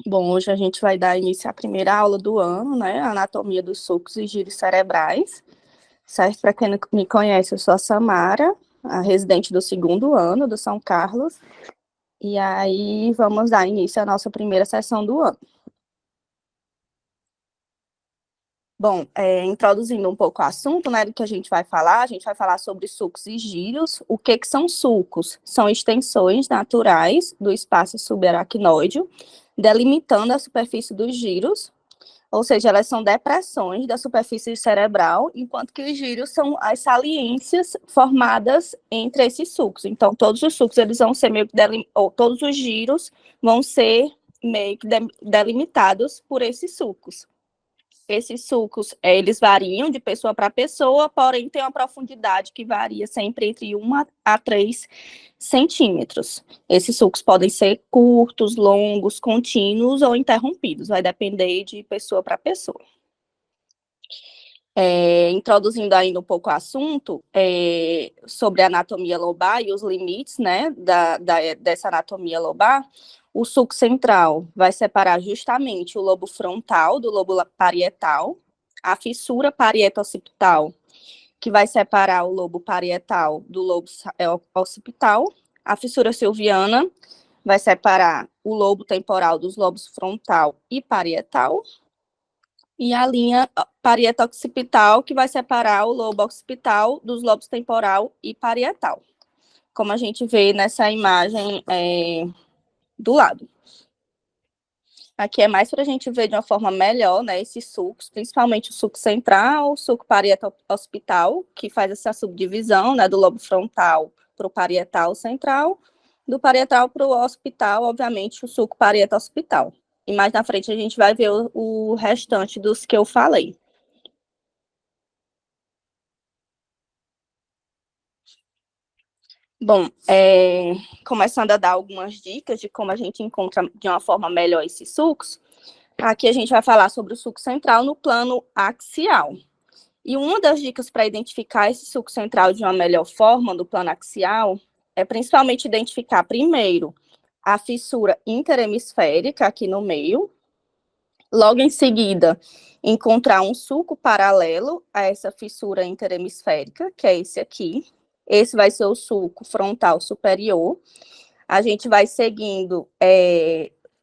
Bom, hoje a gente vai dar início à primeira aula do ano, né? Anatomia dos sulcos e giros cerebrais. Certo? Para quem não me conhece, eu sou a Samara, a residente do segundo ano do São Carlos. E aí vamos dar início à nossa primeira sessão do ano. Bom, introduzindo um pouco o assunto, né, do que a gente vai falar sobre sulcos e giros. O que são sulcos? São extensões naturais do espaço subaracnoide, delimitando a superfície dos giros, ou seja, elas são depressões da superfície cerebral, enquanto que os giros são as saliências formadas entre esses sulcos. Então, todos os sulcos, eles vão ser meio que, ou todos os giros vão ser meio que delimitados por esses sulcos. Esses sulcos, eles variam de pessoa para pessoa, porém tem uma profundidade que varia sempre entre 1 a 3 centímetros. Esses sulcos podem ser curtos, longos, contínuos ou interrompidos, vai depender de pessoa para pessoa. Introduzindo ainda um pouco o assunto sobre a anatomia lobar e os limites, né, dessa anatomia lobar. O sulco central vai separar justamente o lobo frontal do lobo parietal, a fissura parieto-occipital, que vai separar o lobo parietal do lobo occipital, a fissura silviana vai separar o lobo temporal dos lobos frontal e parietal, e a linha parieto-occipital, que vai separar o lobo occipital dos lobos temporal e parietal, como a gente vê nessa imagem do lado. Aqui é mais para a gente ver de uma forma melhor, né, esses sulcos, principalmente o sulco central, o sulco parieto-occipital, que faz essa subdivisão, né, do lobo frontal para o parietal central, do parietal para o occipital, obviamente, o sulco parieto-occipital. E mais na frente a gente vai ver o restante dos que eu falei. Bom, começando a dar algumas dicas de como a gente encontra de uma forma melhor esses sulcos, aqui a gente vai falar sobre o sulco central no plano axial. E uma das dicas para identificar esse sulco central de uma melhor forma no plano axial é principalmente identificar primeiro a fissura interhemisférica aqui no meio, logo em seguida encontrar um sulco paralelo a essa fissura interhemisférica, que é esse aqui. Esse vai ser o sulco frontal superior. A gente vai seguindo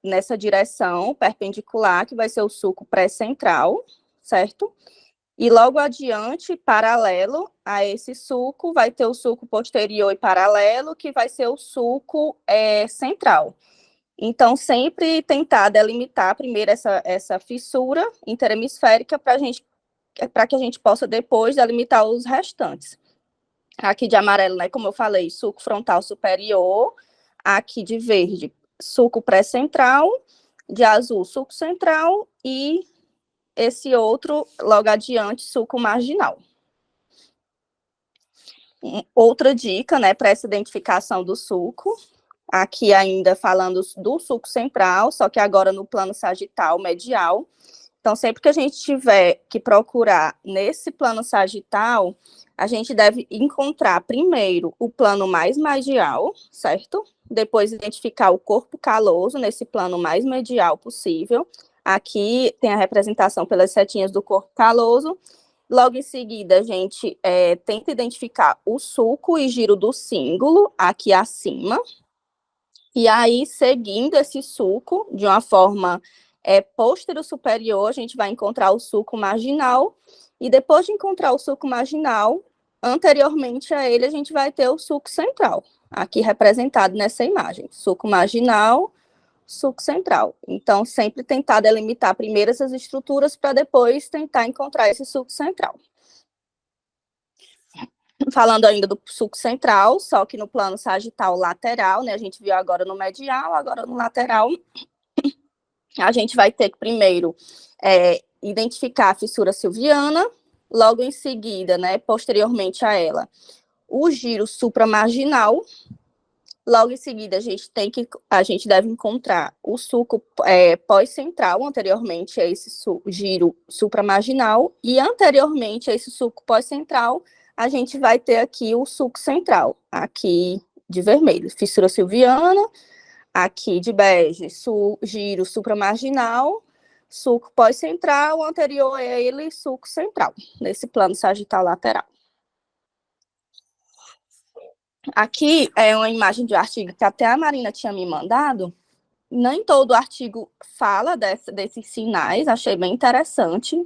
nessa direção perpendicular, que vai ser o sulco pré-central, certo? E logo adiante, paralelo a esse sulco, vai ter o sulco posterior e paralelo, que vai ser o sulco central. Então, sempre tentar delimitar primeiro essa fissura interhemisférica para que a gente possa depois delimitar os restantes. Aqui de amarelo, né, como eu falei, sulco frontal superior, aqui de verde, sulco pré-central, de azul, sulco central e esse outro, logo adiante, sulco marginal. Outra dica, né, para essa identificação do sulco, aqui ainda falando do sulco central, só que agora no plano sagital medial. Então, sempre que a gente tiver que procurar nesse plano sagital, a gente deve encontrar primeiro o plano mais medial, certo? Depois identificar o corpo caloso nesse plano mais medial possível. Aqui tem a representação pelas setinhas do corpo caloso. Logo em seguida, a gente tenta identificar o sulco e giro do cíngulo, aqui acima. E aí, seguindo esse sulco, de uma forma póstero superior, a gente vai encontrar o sulco marginal. E depois de encontrar o sulco marginal, anteriormente a ele, a gente vai ter o sulco central, aqui representado nessa imagem. Sulco marginal, sulco central. Então, sempre tentar delimitar primeiro essas estruturas para depois tentar encontrar esse sulco central. Falando ainda do sulco central, só que no plano sagital lateral, né? A gente viu agora no medial, agora no lateral. A gente vai ter que primeiro identificar a fissura silviana, logo em seguida, né, posteriormente a ela, o giro supramarginal. Logo em seguida, a gente deve encontrar o sulco pós-central, anteriormente a esse giro supramarginal, e anteriormente a esse sulco pós-central, a gente vai ter aqui o sulco central, aqui de vermelho, fissura silviana, Aqui de bege, giro supramarginal, sulco pós-central, anterior a ele, sulco central, nesse plano sagital lateral. Aqui é uma imagem de um artigo que até a Marina tinha me mandado. Nem todo artigo fala desses sinais, achei bem interessante.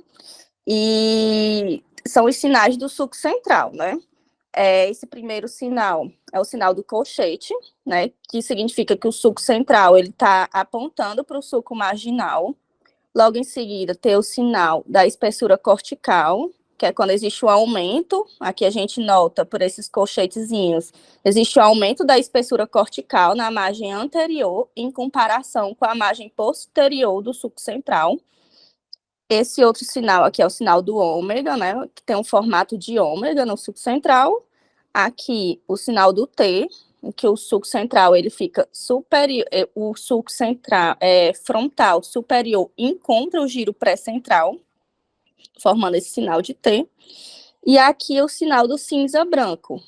E são os sinais do sulco central, né? Esse primeiro sinal é o sinal do colchete, né? Que significa que o sulco central ele está apontando para o sulco marginal. Logo em seguida, tem o sinal da espessura cortical, que é quando existe um aumento, aqui a gente nota por esses colchetezinhos, existe um aumento da espessura cortical na margem anterior em comparação com a margem posterior do sulco central. Esse outro sinal aqui é o sinal do ômega, né, que tem um formato de ômega no sulco central. Aqui, o sinal do T, em que o sulco central ele fica superior, o sulco central frontal superior encontra o giro pré-central, formando esse sinal de T. E aqui o sinal do cinza branco,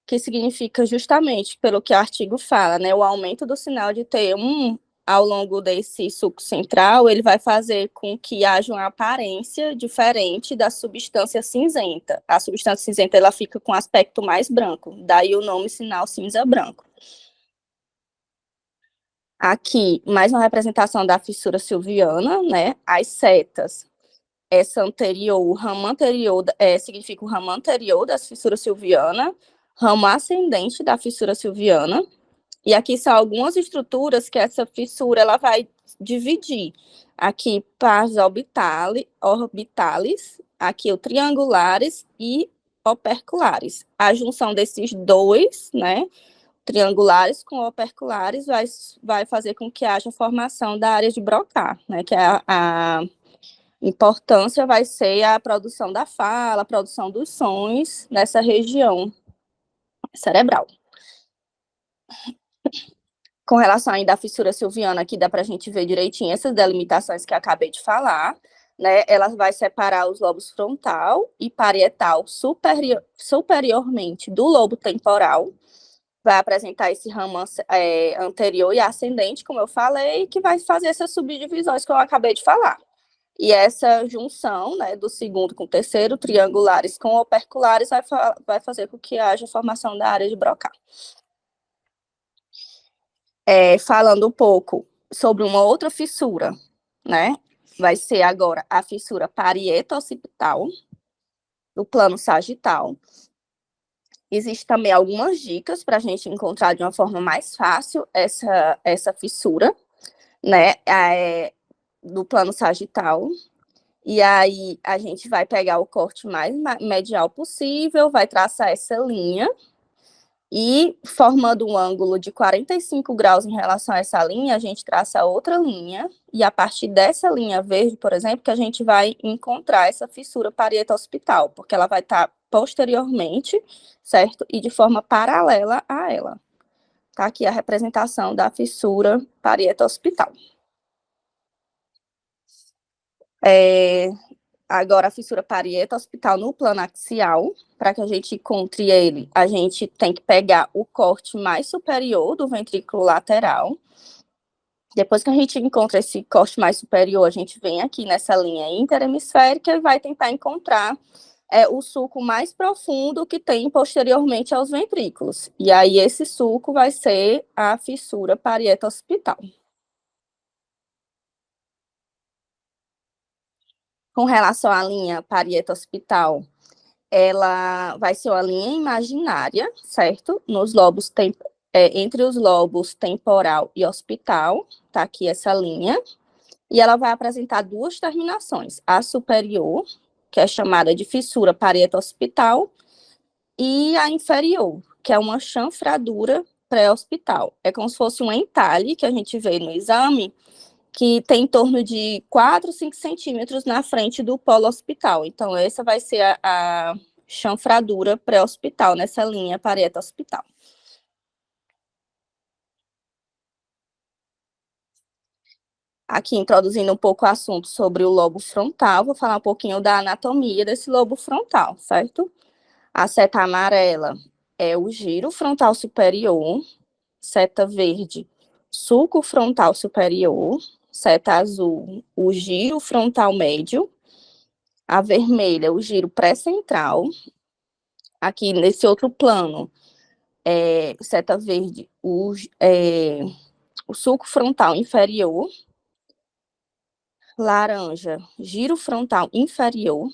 que significa justamente, pelo que o artigo fala, né, o aumento do sinal de T1 ao longo desse sulco central, ele vai fazer com que haja uma aparência diferente da substância cinzenta. A substância cinzenta ela fica com aspecto mais branco, daí o nome sinal cinza branco. Aqui, mais uma representação da fissura silviana, né? As setas, essa anterior, o ramo anterior, significa o ramo anterior da fissura silviana, ramo ascendente da fissura silviana, e aqui são algumas estruturas que essa fissura ela vai dividir. Aqui, pars orbitalis, aqui o triangulares e operculares. A junção desses dois, né, triangulares com operculares, vai fazer com que haja formação da área de Broca, né, que é a importância vai ser a produção da fala, a produção dos sons nessa região cerebral. Com relação ainda à fissura silviana, aqui dá para a gente ver direitinho essas delimitações que eu acabei de falar, né? Ela vai separar os lobos frontal e parietal superiormente do lobo temporal, vai apresentar esse ramo anterior e ascendente, como eu falei, que vai fazer essas subdivisões que eu acabei de falar. E essa junção, né, do segundo com o terceiro, triangulares com operculares, vai fazer com que haja formação da área de Broca. Falando um pouco sobre uma outra fissura, né? Vai ser agora a fissura parieto-occipital, do plano sagital. Existem também algumas dicas para a gente encontrar de uma forma mais fácil essa fissura, né? Do plano sagital. E aí a gente vai pegar o corte mais medial possível, vai traçar essa linha, e formando um ângulo de 45 graus em relação a essa linha, a gente traça outra linha, e a partir dessa linha verde, por exemplo, que a gente vai encontrar essa fissura parieto-occipital, porque ela vai estar posteriormente, certo? E de forma paralela a ela. Tá aqui a representação da fissura parieto-occipital. Agora, a fissura parieto-occipital no plano axial, para que a gente encontre ele, a gente tem que pegar o corte mais superior do ventrículo lateral. Depois que a gente encontra esse corte mais superior, a gente vem aqui nessa linha interhemisférica e vai tentar encontrar o sulco mais profundo que tem posteriormente aos ventrículos. E aí, esse sulco vai ser a fissura parieto-occipital. Com relação à linha parieto-occipital, ela vai ser uma linha imaginária, certo? Nos lobos, entre os lobos temporal e occipital, tá aqui essa linha, e ela vai apresentar duas terminações, a superior, que é chamada de fissura parieto-occipital, e a inferior, que é uma chanfradura pré-occipital. É como se fosse um entalhe que a gente vê no exame, que tem em torno de 4, 5 centímetros na frente do polo occipital. Então, essa vai ser a chanfradura pré-occipital, nessa linha parieto-occipital. Aqui, introduzindo um pouco o assunto sobre o lobo frontal, vou falar um pouquinho da anatomia desse lobo frontal, certo? A seta amarela é o giro frontal superior, seta verde, sulco frontal superior, seta azul, o giro frontal médio, a vermelha, o giro pré-central. Aqui nesse outro plano, seta verde, o sulco frontal inferior, laranja, giro frontal inferior,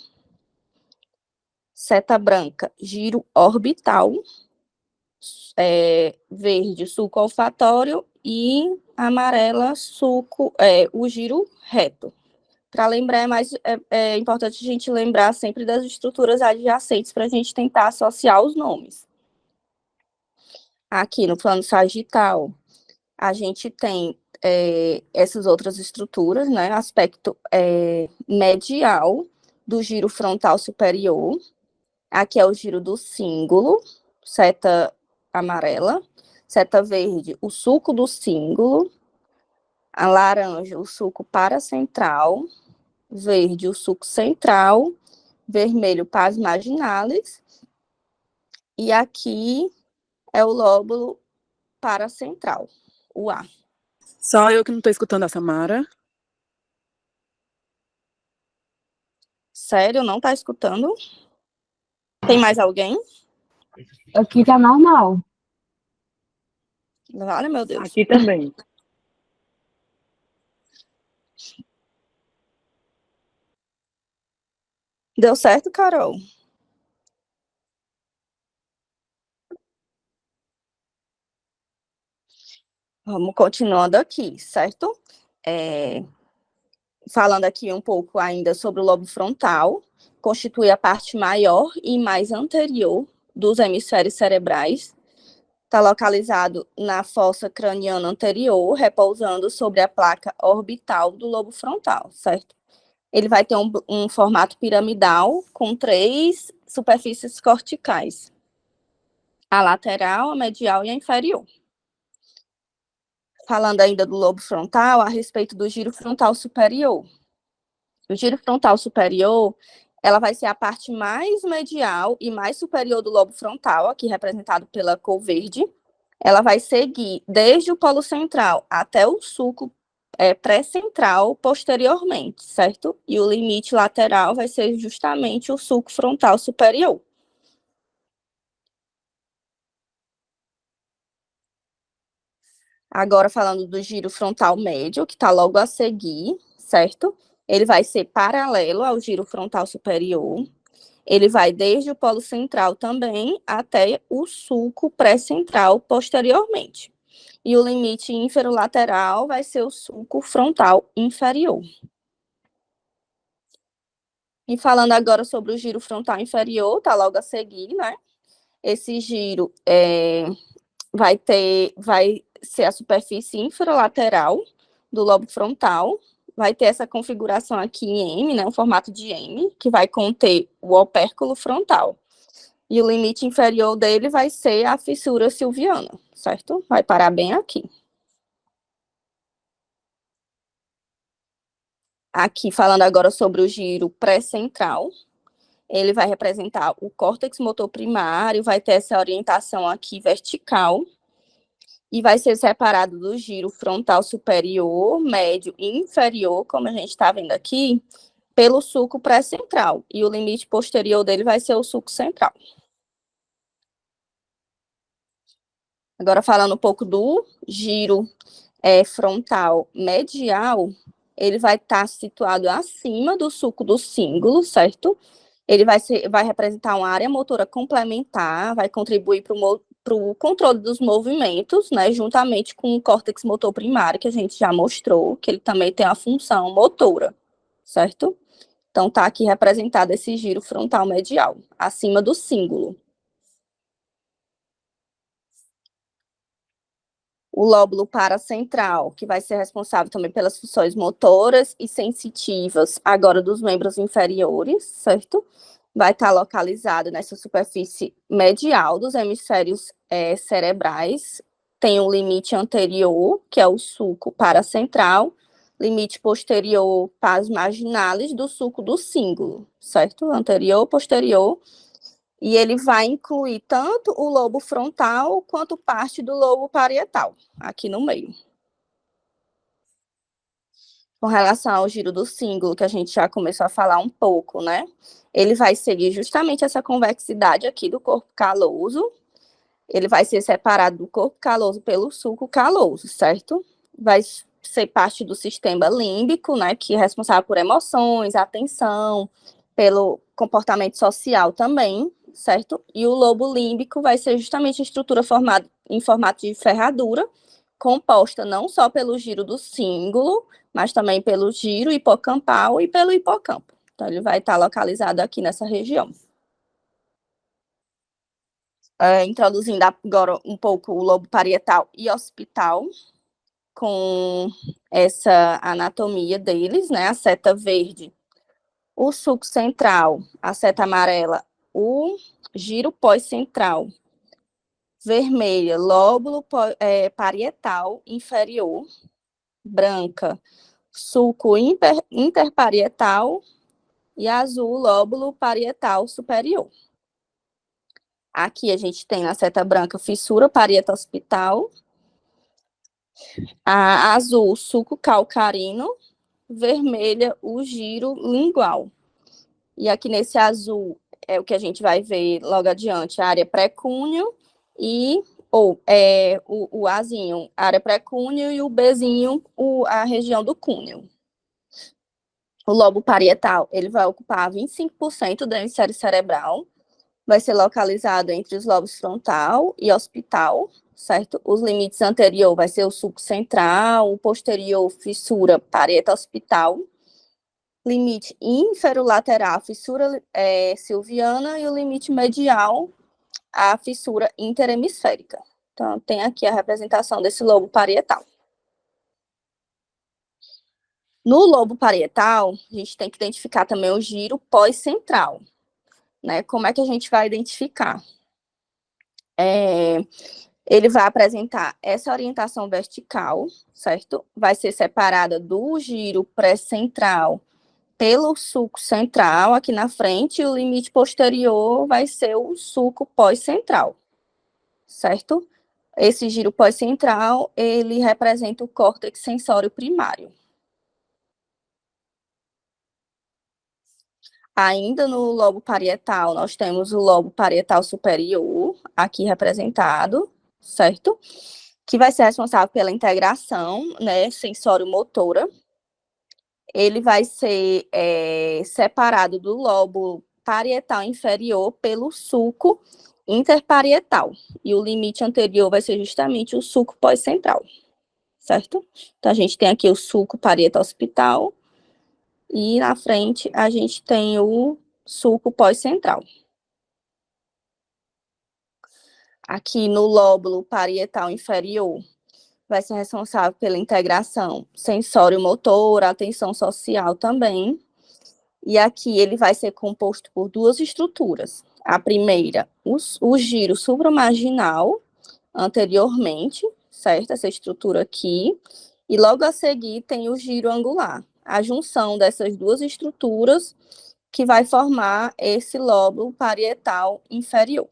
seta branca, giro orbital, verde, sulco olfatório e amarela, o giro reto. Para lembrar, é importante a gente lembrar sempre das estruturas adjacentes para a gente tentar associar os nomes. Aqui no plano sagital, a gente tem essas outras estruturas, né? Aspecto medial do giro frontal superior. Aqui é o giro do cíngulo, seta amarela. Seta verde, o sulco do cíngulo. A laranja, o sulco paracentral. Verde, o sulco central. Vermelho, pars marginalis. E aqui é o lóbulo paracentral, o A. Só eu que não estou escutando a Samara. Sério, não tá escutando? Tem mais alguém? Aqui tá normal. Vale, meu Deus. Aqui também. Deu certo, Carol? Vamos continuando aqui, certo? Falando aqui um pouco ainda sobre o lobo frontal, constitui a parte maior e mais anterior dos hemisférios cerebrais. Está localizado na fossa craniana anterior, repousando sobre a placa orbital do lobo frontal, certo? Ele vai ter um formato piramidal com 3 superfícies corticais. A lateral, a medial e a inferior. Falando ainda do lobo frontal, a respeito do giro frontal superior. O giro frontal superior, ela vai ser a parte mais medial e mais superior do lobo frontal, aqui representado pela cor verde. Ela vai seguir desde o polo central até o sulco pré-central posteriormente, certo? E o limite lateral vai ser justamente o sulco frontal superior. Agora, falando do giro frontal médio, que está logo a seguir, certo? Ele vai ser paralelo ao giro frontal superior. Ele vai desde o polo central também até o sulco pré-central posteriormente. E o limite inferolateral vai ser o sulco frontal inferior. E falando agora sobre o giro frontal inferior, tá logo a seguir, né? Esse giro vai ser a superfície inferolateral do lobo frontal, vai ter essa configuração aqui em M, né, um formato de M, que vai conter o opérculo frontal. E o limite inferior dele vai ser a fissura silviana, certo? Vai parar bem aqui. Aqui, falando agora sobre o giro pré-central, ele vai representar o córtex motor primário, vai ter essa orientação aqui vertical, e vai ser separado do giro frontal superior, médio e inferior, como a gente está vendo aqui, pelo sulco pré-central. E o limite posterior dele vai ser o sulco central. Agora, falando um pouco do giro frontal medial, ele vai estar situado acima do sulco do cíngulo, certo? Ele vai representar uma área motora complementar, vai contribuir para o controle dos movimentos, né, juntamente com o córtex motor primário, que a gente já mostrou, que ele também tem a função motora, certo? Então, está aqui representado esse giro frontal medial, acima do cíngulo. O lóbulo paracentral, que vai ser responsável também pelas funções motoras e sensitivas, agora dos membros inferiores, certo? Vai estar localizado nessa superfície medial dos hemisférios cerebrais. Tem um limite anterior, que é o sulco paracentral, limite posterior, pars marginalis, do sulco do cíngulo, certo? Anterior, posterior. E ele vai incluir tanto o lobo frontal quanto parte do lobo parietal, aqui no meio. Com relação ao giro do símbolo, que a gente já começou a falar um pouco, né? Ele vai seguir justamente essa convexidade aqui do corpo caloso. Ele vai ser separado do corpo caloso pelo sulco caloso, certo? Vai ser parte do sistema límbico, né? Que é responsável por emoções, atenção, pelo comportamento social também, certo? E o lobo límbico vai ser justamente a estrutura formada em formato de ferradura, composta não só pelo giro do cíngulo, mas também pelo giro hipocampal e pelo hipocampo. Então, ele vai estar localizado aqui nessa região. Introduzindo agora um pouco o lobo parietal e occipital, com essa anatomia deles, né? A seta verde, o sulco central, a seta amarela, o giro pós-central, vermelha, lóbulo parietal inferior, branca, sulco interparietal e azul, lóbulo parietal superior. Aqui a gente tem na seta branca fissura parietal occipital, a azul, sulco calcarino, vermelha, o giro lingual. E aqui nesse azul é o que a gente vai ver logo adiante, a área pré-cúneo e o Azinho, a área pré-cúneo, e o Bzinho, a região do cúneo. O lobo parietal, ele vai ocupar 25% do hemisfério cerebral, vai ser localizado entre os lobos frontal e occipital, certo? Os limites anterior vai ser o sulco central, o posterior, fissura parietal occipital, limite inferolateral, fissura silviana, e o limite medial, a fissura interhemisférica. Então, tem aqui a representação desse lobo parietal. No lobo parietal, a gente tem que identificar também o giro pós-central, né? Como é que a gente vai identificar? Ele vai apresentar essa orientação vertical, certo? Vai ser separada do giro pré-central pelo sulco central aqui na frente, e o limite posterior vai ser o sulco pós-central, certo? Esse giro pós-central, ele representa o córtex sensório primário. Ainda no lobo parietal, nós temos o lobo parietal superior, aqui representado, certo? Que vai ser responsável pela integração, né, sensório-motora. Ele vai ser separado do lobo parietal inferior pelo sulco interparietal. E o limite anterior vai ser justamente o sulco pós-central, certo? Então, a gente tem aqui o sulco parietal occipital, e na frente a gente tem o sulco pós-central. Aqui no lóbulo parietal inferior, vai ser responsável pela integração sensório-motora, atenção social também. E aqui ele vai ser composto por duas estruturas. A primeira, o giro supramarginal, anteriormente, certo? Essa estrutura aqui. E logo a seguir tem o giro angular. A junção dessas duas estruturas que vai formar esse lóbulo parietal inferior.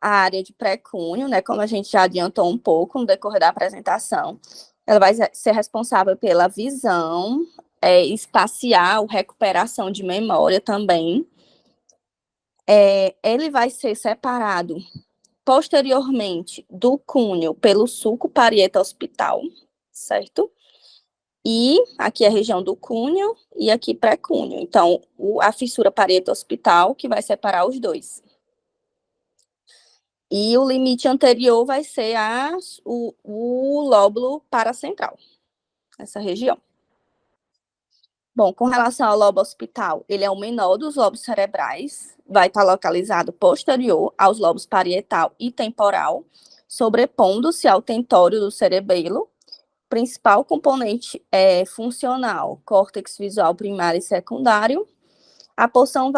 A área de pré-cúneo, né, como a gente já adiantou um pouco no decorrer da apresentação, ela vai ser responsável pela visão espacial, recuperação de memória também. Ele vai ser separado posteriormente do cúneo pelo sulco parietal occipital, certo? E aqui é a região do cúneo e aqui pré-cúneo. Então, a fissura parietal occipital que vai separar os dois. E o limite anterior vai ser o lóbulo paracentral, essa região. Bom, com relação ao lobo occipital, ele é o menor dos lobos cerebrais, vai estar localizado posterior aos lobos parietal e temporal, sobrepondo-se ao tentório do cerebelo. Principal componente funcional, córtex visual primário e secundário. A porção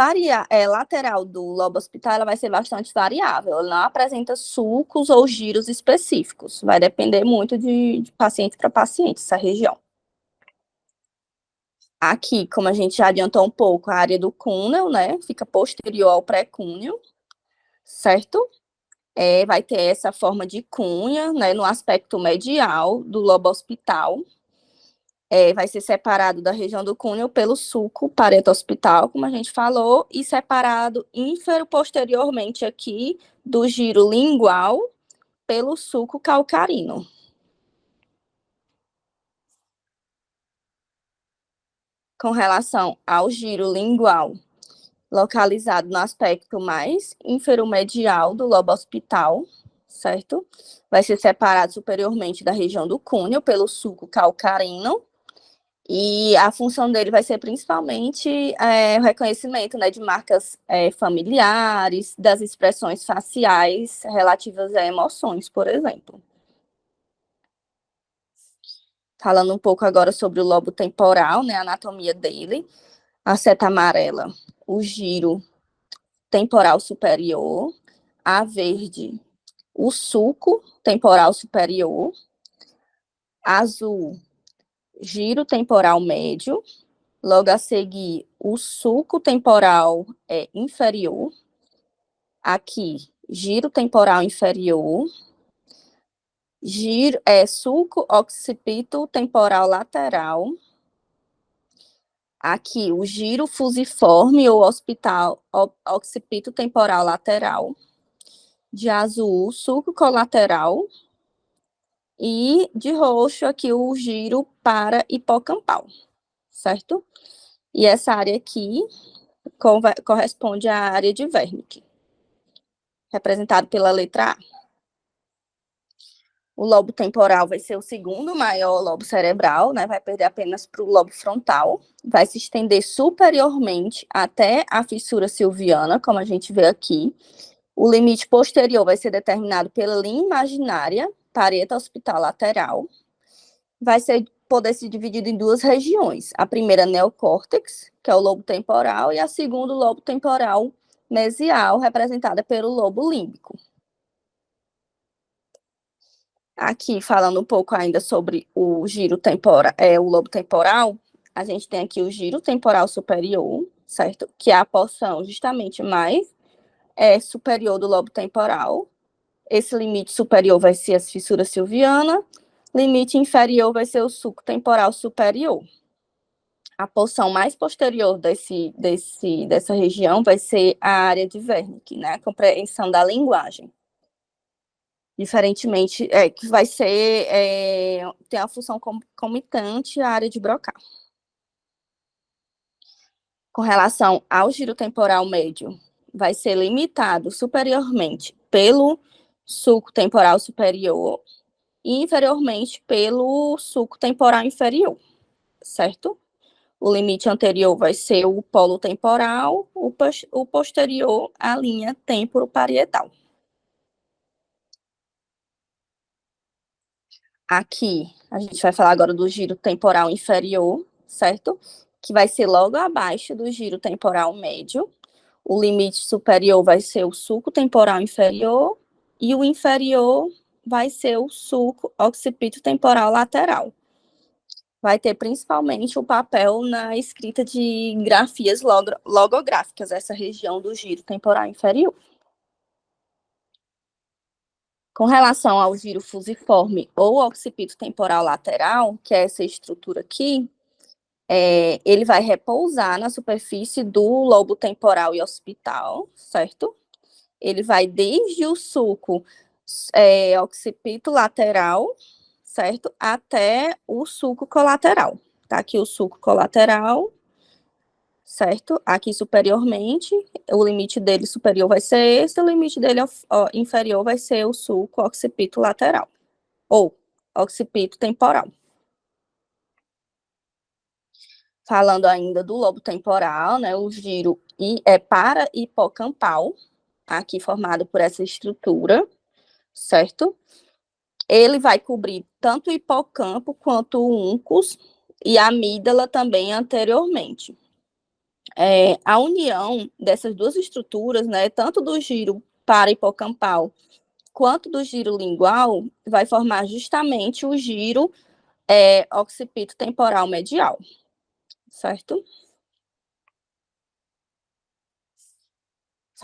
lateral do lobo occipital ela vai ser bastante variável, ela não apresenta sulcos ou giros específicos, vai depender muito de paciente para paciente, essa região. Aqui, como a gente já adiantou um pouco, a área do cúneo, né, fica posterior ao pré-cúneo, certo? vai ter essa forma de cunha, né, no aspecto medial do lobo occipital. Vai ser separado da região do cúneo pelo sulco parieto-occipital, como a gente falou, e separado infero-posteriormente aqui do giro lingual pelo sulco calcarino. Com relação ao giro lingual, localizado no aspecto mais inferomedial do lobo occipital, certo? Vai ser separado superiormente da região do cúneo pelo sulco calcarino, e a função dele vai ser principalmente o reconhecimento, né, de marcas familiares, das expressões faciais relativas a emoções, por exemplo. Falando um pouco agora sobre o lobo temporal, né, a anatomia dele, a seta amarela, o giro temporal superior, a verde, o sulco temporal superior, azul, giro temporal médio, logo a seguir o sulco temporal inferior, aqui giro temporal inferior, sulco occipito temporal lateral, aqui o giro fusiforme ou occipito temporal lateral, de azul, sulco colateral, e de roxo aqui o giro para hipocampal, certo? E essa área aqui corresponde à área de Wernicke, representado pela letra A. O lobo temporal vai ser o segundo maior lobo cerebral, né? Vai perder apenas para o lobo frontal. Vai se estender superiormente até a fissura silviana, como a gente vê aqui. O limite posterior vai ser determinado pela linha imaginária, pareta occipital lateral. Vai poder ser dividido em duas regiões. A primeira, neocórtex, que é o lobo temporal, e a segunda, o lobo temporal mesial, representada pelo lobo límbico. Aqui, falando um pouco ainda sobre o giro temporal, o lobo temporal, a gente tem aqui o giro temporal superior, certo? Que é a porção justamente mais superior do lobo temporal. Esse limite superior vai ser a fissura silviana, limite inferior vai ser o sulco temporal superior. A porção mais posterior dessa região vai ser a área de Wernicke, né? A compreensão da linguagem. Diferentemente, que vai ser, tem a função concomitante à área de Broca. Com relação ao giro temporal médio, vai ser limitado superiormente pelo sulco temporal superior e inferiormente pelo sulco temporal inferior, certo? O limite anterior vai ser o polo temporal, o posterior, a linha temporoparietal. Aqui, a gente vai falar agora do giro temporal inferior, certo? Que vai ser logo abaixo do giro temporal médio. O limite superior vai ser o sulco temporal inferior e o inferior vai ser o sulco occipito temporal lateral. Vai ter principalmente o papel na escrita de grafias logográficas, essa região do giro temporal inferior. Com relação ao giro fusiforme ou occipito temporal lateral, que é essa estrutura aqui, ele vai repousar na superfície do lobo temporal e occipital, certo? Ele vai desde o sulco occipito lateral, certo? Até o sulco colateral. Tá aqui o sulco colateral, certo? Aqui superiormente, o limite dele superior vai ser esse, o limite dele inferior vai ser o sulco occipito lateral, ou occipito temporal. Falando ainda do lobo temporal, né, o giro para hipocampal, aqui formado por essa estrutura, certo? Ele vai cobrir tanto o hipocampo quanto o uncus e a amígdala também anteriormente. A união dessas duas estruturas, né, tanto do giro para hipocampal quanto do giro lingual, vai formar justamente o giro occipito temporal medial, certo?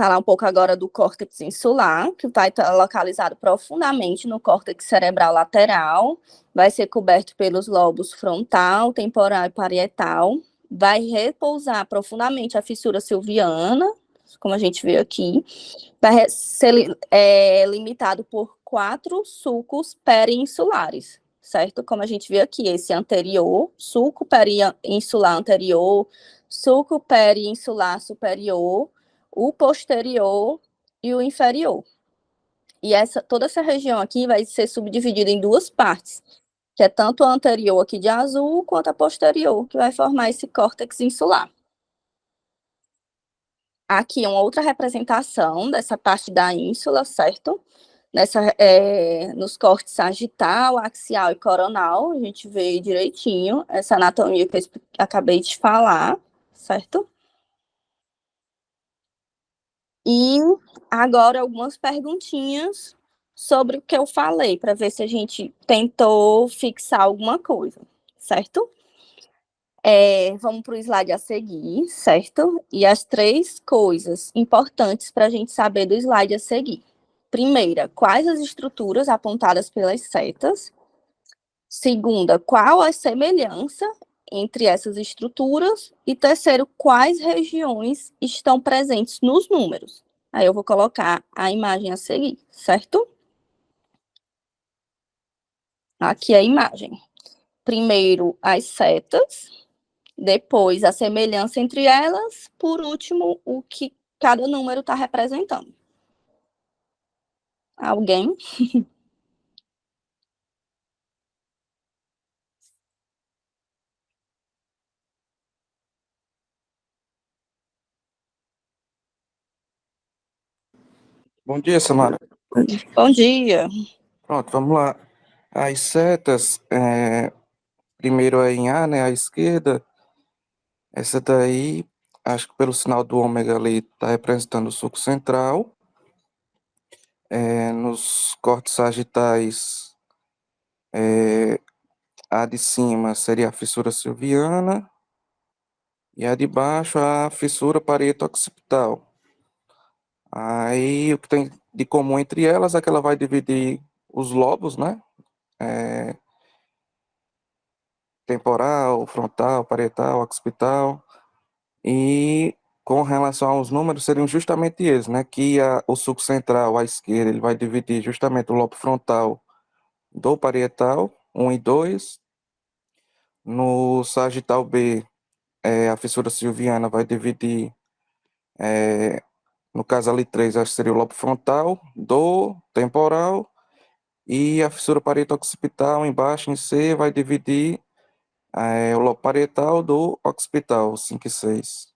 falar um pouco agora do córtex insular, que vai estar localizado profundamente no córtex cerebral lateral, vai ser coberto pelos lobos frontal, temporal e parietal, vai repousar profundamente a fissura silviana, como a gente vê aqui, vai ser limitado por 4 sulcos periinsulares, certo? Como a gente vê aqui, esse anterior, sulco periinsular anterior, sulco periinsular superior, o posterior e o inferior. E toda essa região aqui vai ser subdividida em 2 partes, que é tanto a anterior aqui de azul, quanto a posterior, que vai formar esse córtex insular. Aqui é uma outra representação dessa parte da ínsula, certo? Nos cortes sagital, axial e coronal, a gente vê direitinho essa anatomia que eu acabei de falar, certo? E agora algumas perguntinhas sobre o que eu falei, para ver se a gente tentou fixar alguma coisa, certo? Vamos para o slide a seguir, certo? E as 3 coisas importantes para a gente saber do slide a seguir. Primeira, quais as estruturas apontadas pelas setas? Segunda, qual a semelhança entre essas estruturas? E terceiro, quais regiões estão presentes nos números? Aí eu vou colocar a imagem a seguir, certo? Aqui é a imagem. Primeiro, as setas. Depois, a semelhança entre elas. Por último, o que cada número está representando. Alguém? Bom dia, Samara. Bom dia. Pronto, vamos lá. As setas, primeiro é em A, né, à esquerda. Essa daí, acho que pelo sinal do ômega ali, está representando o sulco central. Nos cortes sagitais, a de cima seria a fissura silviana e a de baixo a fissura parieto-occipital. Aí, o que tem de comum entre elas é que ela vai dividir os lobos, né? Temporal, frontal, parietal, occipital, e com relação aos números, seriam justamente eles, né? Que o sulco central, à esquerda, ele vai dividir justamente o lobo frontal do parietal, 1 e 2. No sagital B, a fissura silviana vai dividir, no caso ali 3, acho que seria o lobo frontal do temporal, e a fissura parieto-occipital embaixo, em C, vai dividir o lobo parietal do occipital, 5 e 6.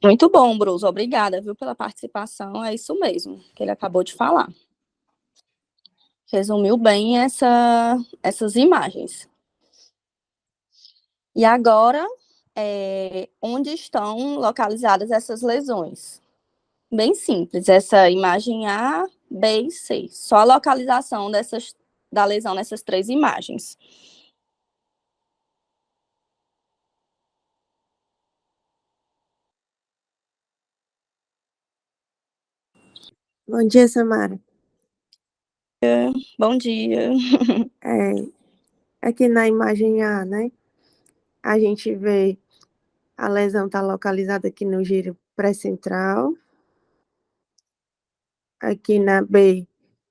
Muito bom, Bruce. Obrigada, viu, pela participação. É isso mesmo que ele acabou de falar. Resumiu bem essas imagens. E agora, onde estão localizadas essas lesões? Bem simples, essa imagem A, B e C. Só a localização da lesão nessas 3 imagens. Bom dia, Samara. Bom dia. Aqui na imagem A, né? A gente vê a lesão está localizada aqui no giro pré-central. Aqui na B,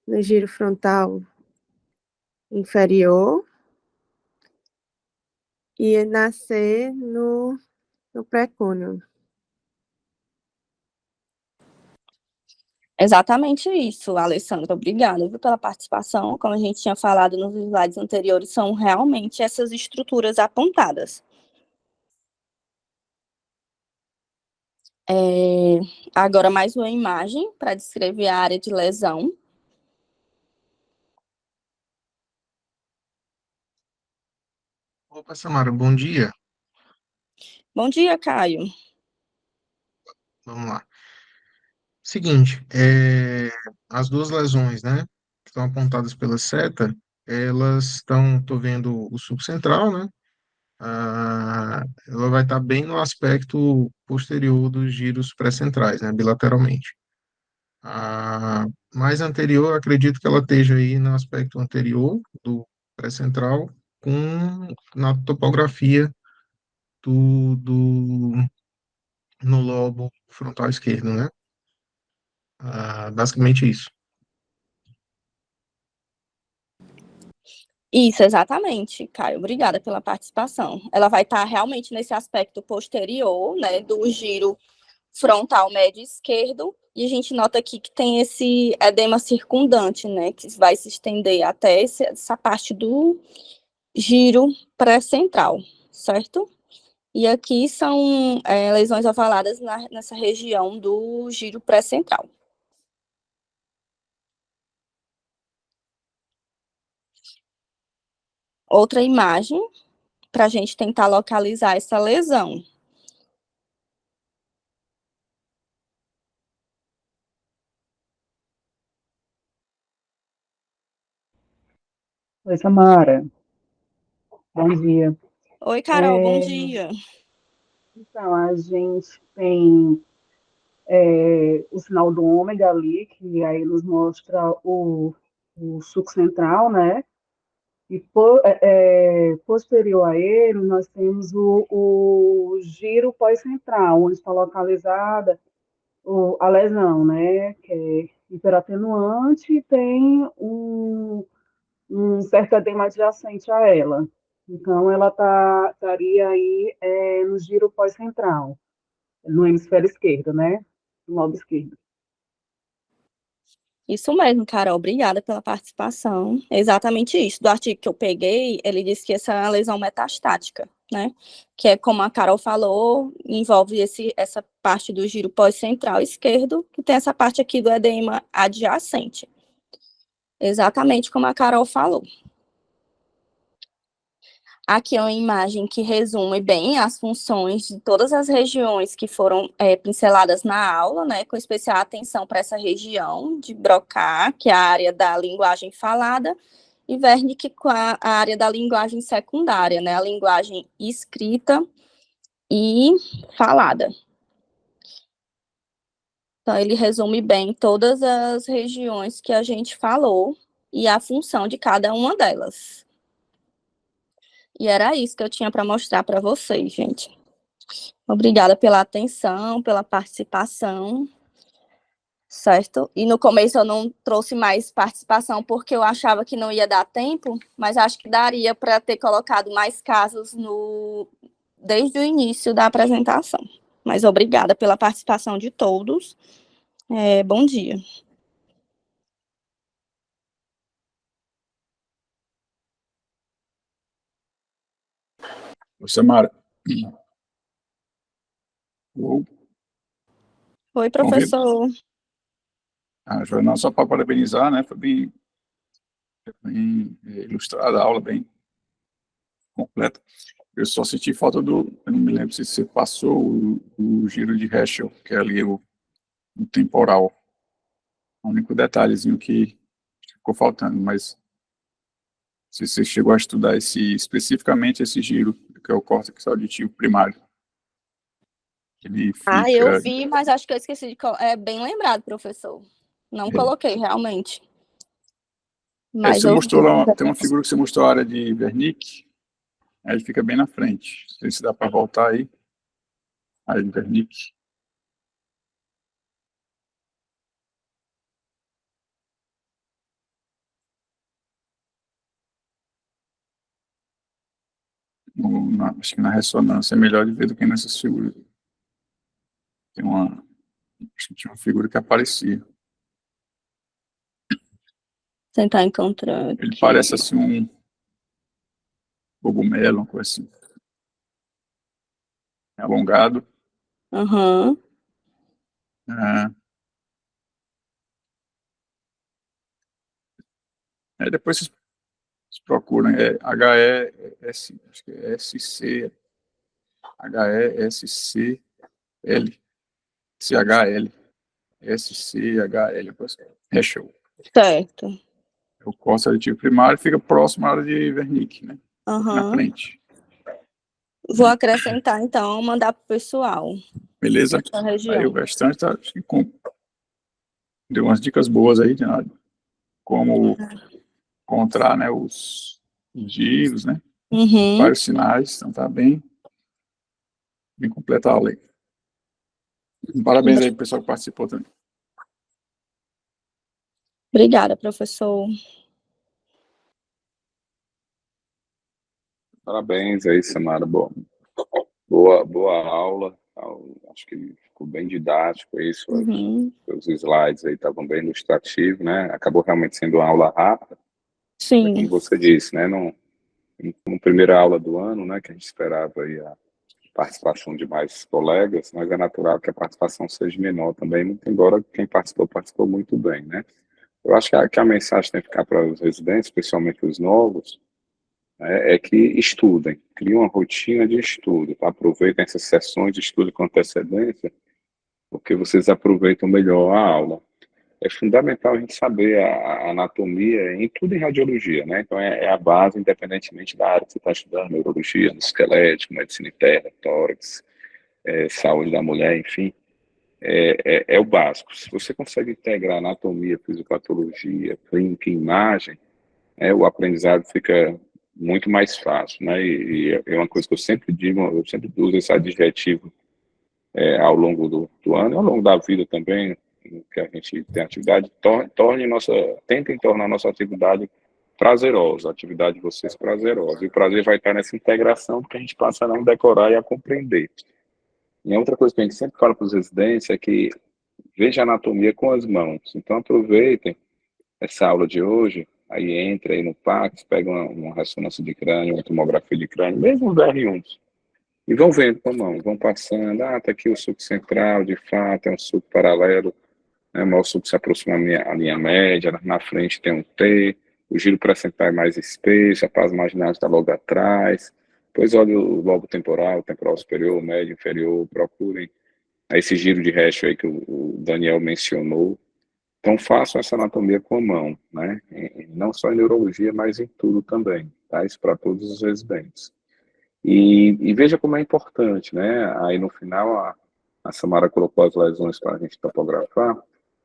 no giro frontal inferior. E na C, no pré-cúneo. Exatamente isso, Alessandra. Obrigada, viu, pela participação. Como a gente tinha falado nos slides anteriores, são realmente essas estruturas apontadas. Agora, mais uma imagem para descrever a área de lesão. Opa, Samara, bom dia. Bom dia, Caio. Vamos lá. Seguinte, as 2 lesões, né, que estão apontadas pela seta, elas estão, tô vendo o sulco central, né, ela vai estar bem no aspecto posterior dos giros pré-centrais, né, bilateralmente. A mais anterior, acredito que ela esteja aí no aspecto anterior do pré-central, na topografia no lobo frontal esquerdo, né? Basicamente isso. Isso, exatamente, Caio. Obrigada pela participação. Ela vai estar realmente nesse aspecto posterior, né, do giro frontal médio esquerdo, e a gente nota aqui que tem esse edema circundante, né, que vai se estender até essa parte do giro pré-central, certo? E aqui são lesões ovaladas nessa região do giro pré-central. Outra imagem para a gente tentar localizar essa lesão. Oi, Samara. Bom dia. Oi, Carol, bom dia. Então, a gente tem o sinal do ômega ali, que aí nos mostra o suco central, né? E posterior a ele, nós temos o giro pós-central, onde está localizada a lesão, né? Que é hiperatenuante e tem um certo edema adjacente a ela. Então, ela estaria aí no giro pós-central, no hemisfério esquerdo, né? No lobo esquerdo. Isso mesmo, Carol, obrigada pela participação. É exatamente isso. Do artigo que eu peguei, ele disse que essa é uma lesão metastática, né? Que é como a Carol falou, envolve essa parte do giro pós-central esquerdo, que tem essa parte aqui do edema adjacente. Exatamente como a Carol falou. Aqui é uma imagem que resume bem as funções de todas as regiões que foram pinceladas na aula, né, com especial atenção para essa região de Broca, que é a área da linguagem falada, e Wernicke com a área da linguagem secundária, né, a linguagem escrita e falada. Então, ele resume bem todas as regiões que a gente falou e a função de cada uma delas. E era isso que eu tinha para mostrar para vocês, gente. Obrigada pela atenção, pela participação, certo? E no começo eu não trouxe mais participação porque eu achava que não ia dar tempo, mas acho que daria para ter colocado mais casos desde o início da apresentação. Mas obrigada pela participação de todos. Bom dia. Samara. Oi, professor. Joana, só para parabenizar, né? Foi bem ilustrada a aula, bem completa. Eu só senti falta eu não me lembro se você passou o giro de Herschel, que é ali o temporal. O único detalhezinho que ficou faltando, mas se você chegou a estudar especificamente esse giro, que é o córtex auditivo primário. Ele fica... eu vi, mas acho que eu esqueci de... É bem lembrado, professor. Não coloquei, realmente. Mas você mostrou lá, tem uma figura que você mostrou, a área de Wernicke, aí ele fica bem na frente. Não sei se dá para voltar aí. A área de Wernicke. Acho que na ressonância é melhor de ver do que nessas figuras. Acho que tinha uma figura que aparecia. Tentar encontrar. Ele parece assim um cogumelo, uma coisa assim. É alongado. Uhum. Depois vocês procuram. HES, acho que é SC, HESCL, CHL, SCHL, Herschel. Certo. O córtex auditivo primário fica próximo à área de Wernicke, né? Na frente. Vou acrescentar, então, mandar para o pessoal Beleza? da Aí região. o restante tá, acho que deu umas dicas boas aí, né? Como encontrar, né, os giros, né? Uhum. Vários sinais, então tá bem completa a aula aí. Parabéns aí pro pessoal que participou também. Obrigada, professor. Parabéns aí, Samara. Boa aula. Acho que ficou bem didático aí. Uhum. Seus slides aí estavam bem ilustrativos, né? Acabou realmente sendo uma aula rápida, Sim. como você disse, né? No primeira aula do ano, né? Que a gente esperava aí a participação de mais colegas, mas é natural que a participação seja menor também, muito embora quem participou muito bem, né? Eu acho que a mensagem tem que ficar para os residentes, especialmente os novos, é que estudem, criem uma rotina de estudo, tá? Aproveitem essas sessões de estudo com antecedência, porque vocês aproveitam melhor a aula. É fundamental a gente saber a anatomia em tudo em radiologia, né? Então é a base, independentemente da área que você está estudando, neurologia, esquelético, medicina interna, tórax, saúde da mulher, enfim, é o básico. Se você consegue integrar anatomia, fisiopatologia, clínica e imagem, o aprendizado fica muito mais fácil, né? E é uma coisa que eu sempre digo, eu sempre uso esse adjetivo ao longo do ano, ao longo da vida também, que a gente tem atividade, tentem tornar nossa atividade prazerosa, a atividade de vocês prazerosa. E o prazer vai estar nessa integração, porque a gente passa a não decorar e a compreender. E outra coisa que a gente sempre fala para os residentes é que veja a anatomia com as mãos. Então aproveitem essa aula de hoje, aí entra aí no Pax, pega uma ressonância de crânio, uma tomografia de crânio, mesmo os R1, e vão vendo com a mão, vão passando, tá aqui o sulco central, de fato, é um sulco paralelo, né, o sulco se aproxima à linha média, na frente tem um T, o giro pré-central é mais espesso, a paz marginal está logo atrás, depois olha o lobo temporal superior, médio, inferior, procurem esse giro de Heschel aí que o Daniel mencionou. Então, façam essa anatomia com a mão, né? Não só em neurologia, mas em tudo também, tá? Isso para todos os residentes. E veja como é importante, né? Aí no final a Samara colocou as lesões para a gente topografar,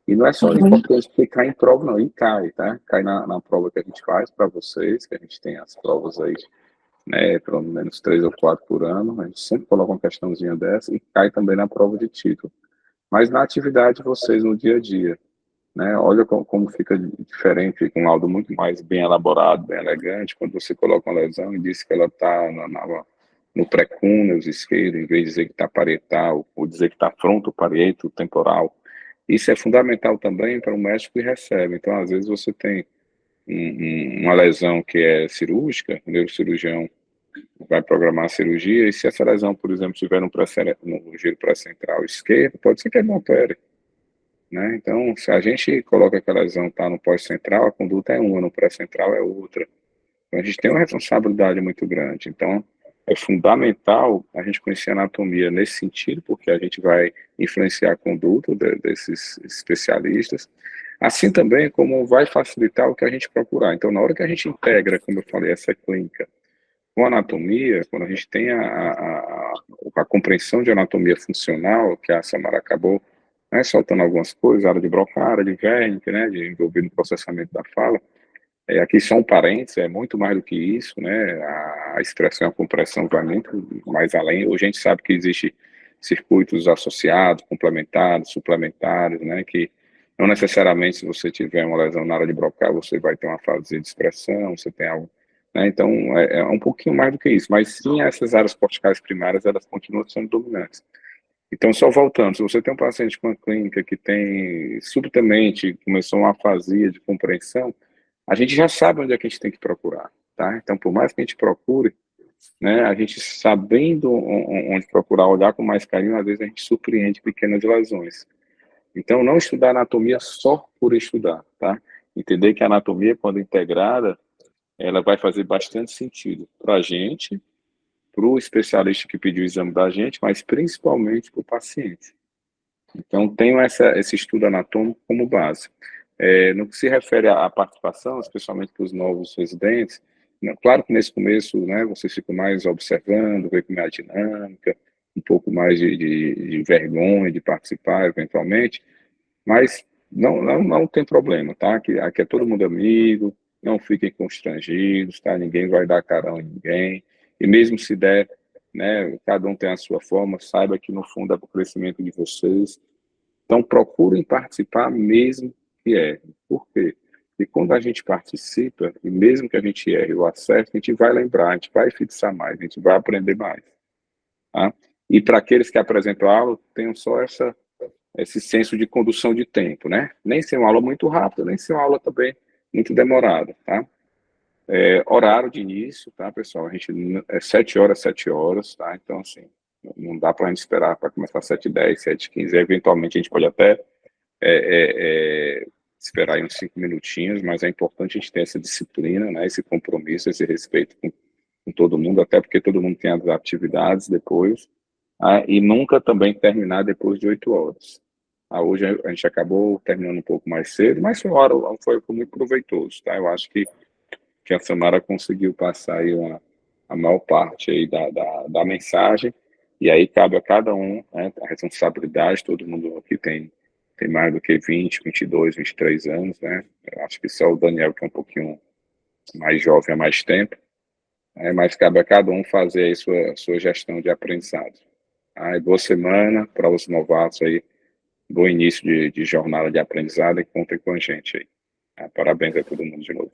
e não é só importante porque cai em prova, não, e cai, tá? Cai na prova que a gente faz para vocês, que a gente tem as provas aí, né? Pelo menos 3 ou 4 por ano, a gente sempre coloca uma questãozinha dessa, e cai também na prova de título. Mas na atividade de vocês no dia a dia, né? Olha como fica diferente, fica um laudo muito mais bem elaborado, bem elegante, quando você coloca uma lesão e diz que ela está no pré-cúneus esquerdo, em vez de dizer que está parietal, ou dizer que está frontoparieto temporal. Isso é fundamental também para o médico que recebe. Então, às vezes, você tem uma lesão que é cirúrgica, o neurocirurgião vai programar a cirurgia, e se essa lesão, por exemplo, estiver no giro pré-central esquerdo, pode ser que ele não opere. Né? Então, se a gente coloca que a lesão está no pós-central, a conduta é uma, no pré-central é outra. Então, a gente tem uma responsabilidade muito grande. Então, é fundamental a gente conhecer a anatomia nesse sentido, porque a gente vai influenciar a conduta desses especialistas, assim também como vai facilitar o que a gente procurar. Então, na hora que a gente integra, como eu falei, essa clínica com a anatomia, quando a gente tem a compreensão de anatomia funcional, que a Samara acabou, né, soltando algumas coisas, área de Broca, área de Wernicke, né, envolvido no processamento da fala. Aqui só um parênteses, é muito mais do que isso, né, a expressão e a compressão vai muito mais além. Hoje a gente sabe que existe circuitos associados, complementares, suplementares, né, que não necessariamente se você tiver uma lesão na área de Broca, você vai ter uma fase de expressão, você tem algo, né, então é um pouquinho mais do que isso, mas sim essas áreas corticais primárias, elas continuam sendo dominantes. Então, só voltando, se você tem um paciente com uma clínica que tem, subitamente, começou uma afasia de compreensão, a gente já sabe onde é que a gente tem que procurar, tá? Então, por mais que a gente procure, né, a gente sabendo onde procurar, olhar com mais carinho, às vezes a gente surpreende pequenas lesões. Então, não estudar anatomia só por estudar, tá? Entender que a anatomia, quando integrada, ela vai fazer bastante sentido para a gente, para o especialista que pediu o exame da gente, mas principalmente para o paciente. Então, tenho esse estudo anatômico como base. No que se refere à participação, especialmente para os novos residentes, Claro que nesse começo, né, vocês ficam mais observando, ver como é a dinâmica, um pouco mais de vergonha de participar, eventualmente, mas não tem problema, tá? Aqui é todo mundo amigo, não fiquem constrangidos, tá? Ninguém vai dar carão em ninguém, e mesmo se der, né, cada um tem a sua forma, saiba que no fundo é para o crescimento de vocês. Então, procurem participar mesmo que errem. Por quê? Porque quando a gente participa, e mesmo que a gente erre ou acerte, a gente vai lembrar, a gente vai fixar mais, a gente vai aprender mais. Tá? E para aqueles que apresentam a aula, tenham só esse senso de condução de tempo, né? Nem ser uma aula muito rápida, nem ser uma aula também muito demorada, tá? Horário de início, tá, pessoal? A gente é 7 horas, tá? Então, assim, não dá para a gente esperar para começar 7h10, 7h15. Eventualmente, a gente pode até esperar aí uns 5 minutinhos, mas é importante a gente ter essa disciplina, né? Esse compromisso, esse respeito com todo mundo, até porque todo mundo tem as atividades depois, tá? E nunca também terminar depois de 8 horas. Hoje a gente acabou terminando um pouco mais cedo, mas foi muito proveitoso, tá? Eu acho que a Samara conseguiu passar aí a maior parte aí da mensagem, e aí cabe a cada um, né, a responsabilidade. Todo mundo aqui tem mais do que 20, 22, 23 anos, né? Eu acho que só o Daniel, que é um pouquinho mais jovem há mais tempo, mas cabe a cada um fazer aí sua gestão de aprendizado. Boa semana para os novatos aí, bom início de jornada de aprendizado, e contem com a gente aí. Parabéns a todo mundo de novo.